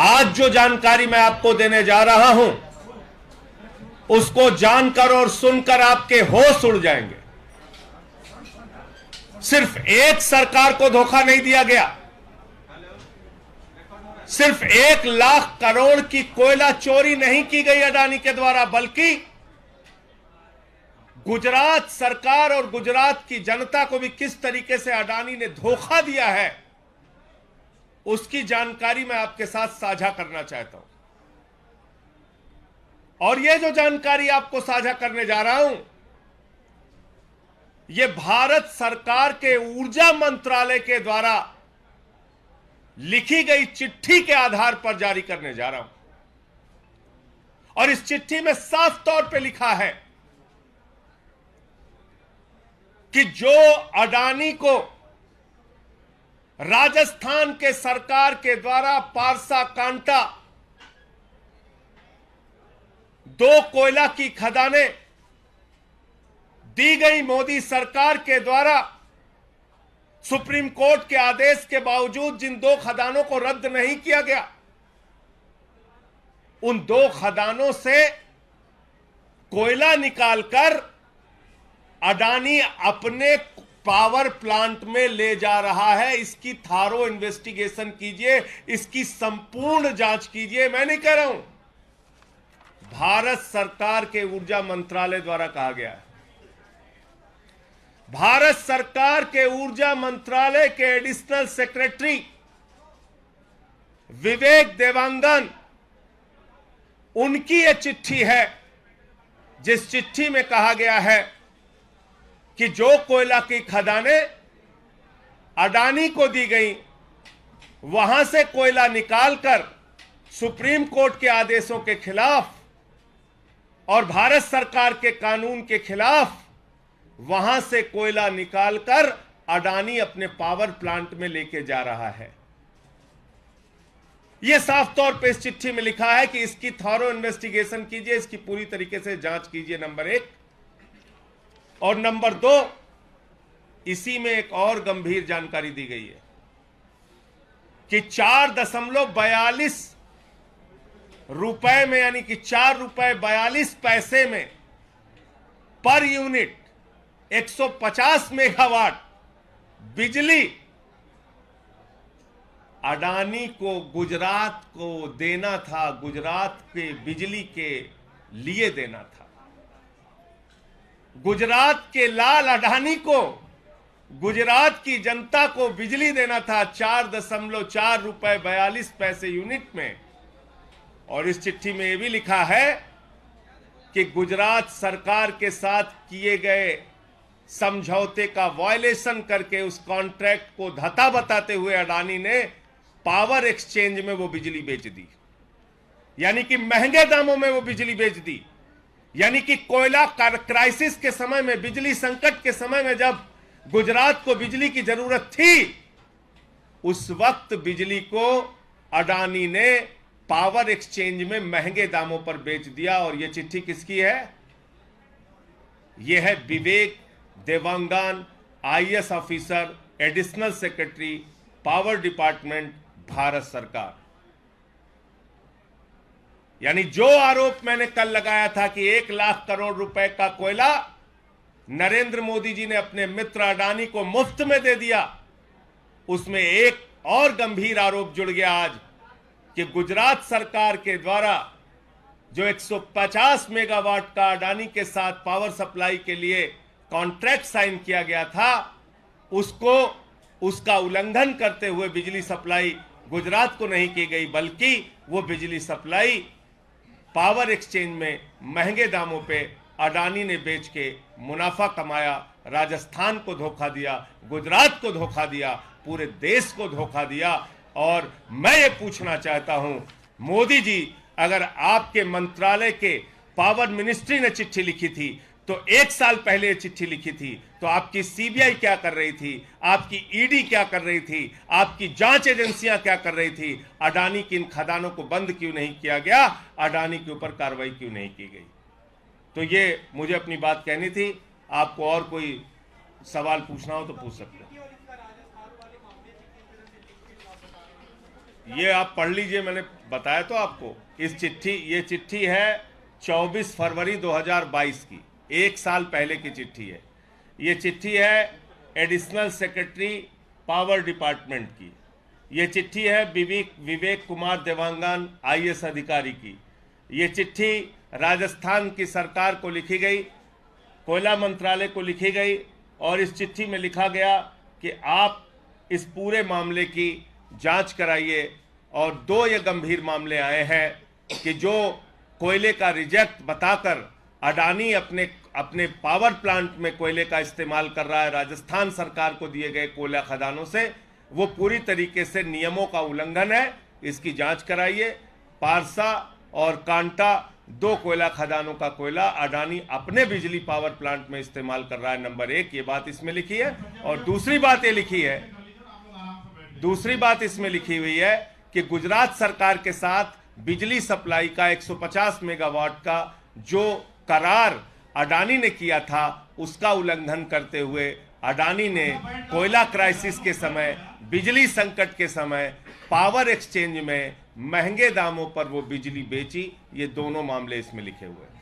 आज जो जानकारी मैं आपको देने जा रहा हूं, उसको जानकर और सुनकर आपके होश उड़ जाएंगे। सिर्फ एक सरकार को धोखा नहीं दिया गया, सिर्फ 1 लाख करोड़ की कोयला चोरी नहीं की गई अडानी के द्वारा, बल्कि गुजरात सरकार और गुजरात की जनता को भी किस तरीके से अडानी ने धोखा दिया है, उसकी जानकारी मैं आपके साथ साझा करना चाहता हूं। और यह जो जानकारी आपको साझा करने जा रहा हूं, यह भारत सरकार के ऊर्जा मंत्रालय के द्वारा लिखी गई चिट्ठी के आधार पर जारी करने जा रहा हूं। और इस चिट्ठी में साफ तौर पे लिखा है कि जो अडानी को राजस्थान के सरकार के द्वारा पारसा कांटा 2 कोयला की खदानें दी गई मोदी सरकार के द्वारा, सुप्रीम कोर्ट के आदेश के बावजूद जिन 2 खदानों को रद्द नहीं किया गया, उन 2 खदानों से कोयला निकालकर अडानी अपने पावर प्लांट में ले जा रहा है। इसकी थारो इन्वेस्टिगेशन कीजिए, इसकी संपूर्ण जांच कीजिए। मैं नहीं कह रहा हूं, भारत सरकार के ऊर्जा मंत्रालय द्वारा कहा गया है। भारत सरकार के ऊर्जा मंत्रालय के एडिशनल सेक्रेटरी विवेक देवांगन, उनकी यह चिट्ठी है, जिस चिट्ठी में कहा गया है कि जो कोयला की खदानें अडानी को दी गई, वहां से कोयला निकालकर सुप्रीम कोर्ट के आदेशों के खिलाफ और भारत सरकार के कानून के खिलाफ वहां से कोयला निकालकर अडानी अपने पावर प्लांट में लेके जा रहा है। यह साफ तौर पे इस चिट्ठी में लिखा है कि इसकी थॉरो इन्वेस्टिगेशन कीजिए, इसकी पूरी तरीके से जांच कीजिए, नंबर 1। और नंबर 2, इसी में एक और गंभीर जानकारी दी गई है कि 4.42 रुपए में, यानी कि 4 रुपए 42 पैसे में पर यूनिट 150 मेगावाट बिजली अडानी को गुजरात को देना था, गुजरात के बिजली के लिए देना था। गुजरात के लाल अडानी को, गुजरात की जनता को बिजली देना था 4.4 रुपए 42 पैसे यूनिट में। और इस चिट्ठी में यह भी लिखा है कि गुजरात सरकार के साथ किए गए समझौते का वायलेशन करके उस कॉन्ट्रैक्ट को धता बताते हुए अडानी ने पावर एक्सचेंज में वो बिजली बेच दी, यानी कि महंगे दामों में वो बिजली बेच दी। यानी कि कोयला क्राइसिस के समय में, बिजली संकट के समय में जब गुजरात को बिजली की जरूरत थी, उस वक्त बिजली को अडानी ने पावर एक्सचेंज में महंगे दामों पर बेच दिया। और यह चिट्ठी किसकी है? यह है Vivek Devangan, IAS officer, additional secretary, power department, Bharat सरकार। यानी जो आरोप मैंने कल लगाया था कि 1 लाख करोड़ रुपए का कोयला नरेंद्र मोदी जी ने अपने मित्र अडानी को मुफ्त में दे दिया, उसमें एक और गंभीर आरोप जुड़ गया आज कि गुजरात सरकार के द्वारा जो 150 मेगावाट का अडानी के साथ पावर सप्लाई के लिए कॉन्ट्रैक्ट साइन किया गया था, उसका उल्लंघन करते हुए बिजली सप्लाई गुजरात को नहीं की गई, बल्कि वो बिजली सप्लाई पावर एक्सचेंज में महंगे दामों पे अडानी ने बेच के मुनाफा कमाया। राजस्थान को धोखा दिया, गुजरात को धोखा दिया, पूरे देश को धोखा दिया। और मैं ये पूछना चाहता हूं, मोदी जी, अगर आपके मंत्रालय के पावर मिनिस्ट्री ने चिट्ठी लिखी थी तो 1 साल पहले चिट्ठी लिखी थी, तो आपकी CBI क्या कर रही थी, आपकी ED क्या कर रही थी, आपकी जांच एजेंसियां क्या कर रही थी? अडानी की इन खदानों को बंद क्यों नहीं किया गया? अडानी के ऊपर कार्रवाई क्यों नहीं की गई? तो ये मुझे अपनी बात कहनी थी। आपको और कोई सवाल पूछना हो तो पूछ सकते हैं। ये आप पढ़ लीजिए, मैंने बताया तो आपको। ये चिट्ठी है 24 फरवरी 2022 की, एक साल पहले की चिट्ठी है। ये चिट्ठी है एडिशनल सेक्रेटरी पावर डिपार्टमेंट की। ये चिट्ठी है विवेक कुमार देवांगन IAS अधिकारी की। ये चिट्ठी राजस्थान की सरकार को लिखी गई, कोयला मंत्रालय को लिखी गई, और इस चिट्ठी में लिखा गया कि आप इस पूरे मामले की जांच कराइए। और दो ये गंभीर मामले आए हैं कि जो कोयले का रिजेक्ट बताकर अडानी अपने पावर प्लांट में कोयले का इस्तेमाल कर रहा है राजस्थान सरकार को दिए गए कोयला खदानों से, वो पूरी तरीके से नियमों का उल्लंघन है। इसकी जांच कराइए। पारसा और कांटा दो कोयला खदानों का कोयला अडानी अपने बिजली पावर प्लांट में इस्तेमाल कर रहा है, नंबर 1 ये बात इसमें लिखी है। और दूसरी बात इसमें लिखी हुई है कि गुजरात सरकार के साथ बिजली सप्लाई का 150 मेगावाट का जो करार अडानी ने किया था, उसका उल्लंघन करते हुए अडानी ने कोयला क्राइसिस के समय, बिजली संकट के समय पावर एक्सचेंज में महंगे दामों पर वो बिजली बेची। ये दोनों मामले इसमें लिखे हुए हैं।